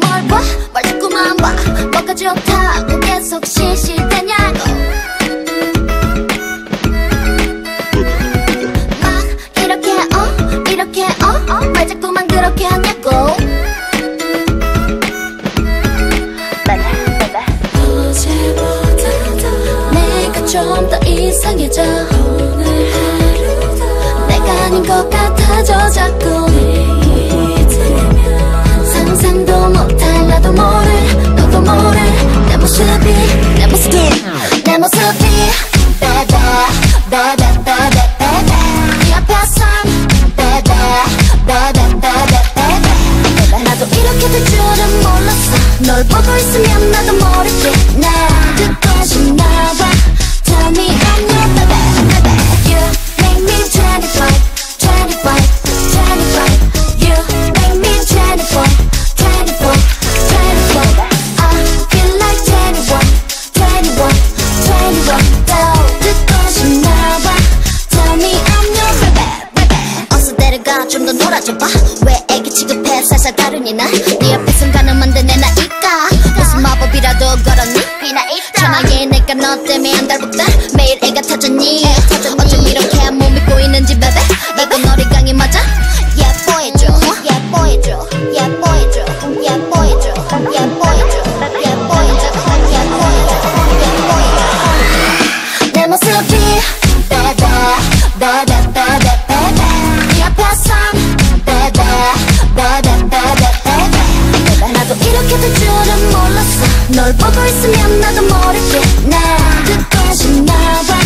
뭘 봐? 뭘 자꾸만 봐. 뭐가 좋다고 계속 실실대냐고. 막 이렇게 말 자꾸만 그렇게 하냐고. 어제보다 내가 좀 더 이상해져. 오늘 하루도 내가 아닌 것 같아져 자꾸. 상상도 못할 나도 모를 너도 모를 내 모습이 내 모습이 baby baby baby baby 네 앞에선 baby baby baby baby 나도 이렇게 될 줄은 몰랐어. 널 보고 있으면 나도 모르게 나 듣고 싶나 봐. Tell me I'm your baby baby You make me 25 25 25 You make me 24 24 24 I feel like 21 21 21 또 듣고 싶나 봐. Tell me I'm your baby baby 어서 데려가 좀 더 놀아줘봐. 왜 애기 취급해 살살 다루니 나. 네 앞에 순간은 내 나이까 무슨 마법이라도 걸었니 천하에 내가 너 때문에 한 달부터 매일 애가 터졌니. 어쩜 이렇게 못 믿고 있는지 baby 이거 놀이강이 맞아. 예뻐해줘 예뻐해줘 예뻐해줘 예뻐해줘 예뻐해줘 예뻐해줘 예뻐해줘 내 모습이 baby baby baby baby 네 앞에선 baby baby baby baby 나도 이렇게 될 줄은 몰랐어. 널 보고 있으면 나도 모르게 나 듣고 싶나 봐.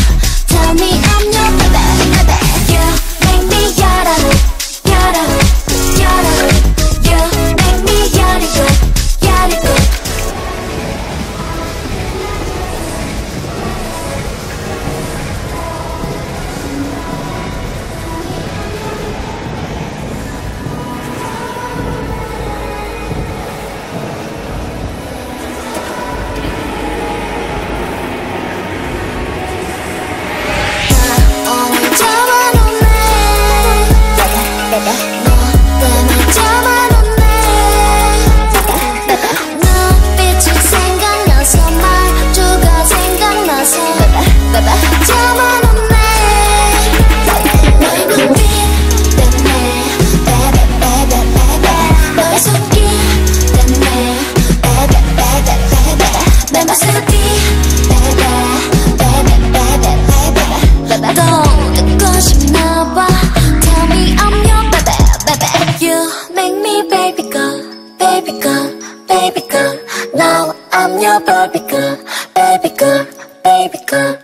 Tell me I'm your baby baby You make me 열아홉 열아홉 열아홉 You make me 열일곱 열일곱 Baby girl, now I'm your baby girl, baby girl, baby girl.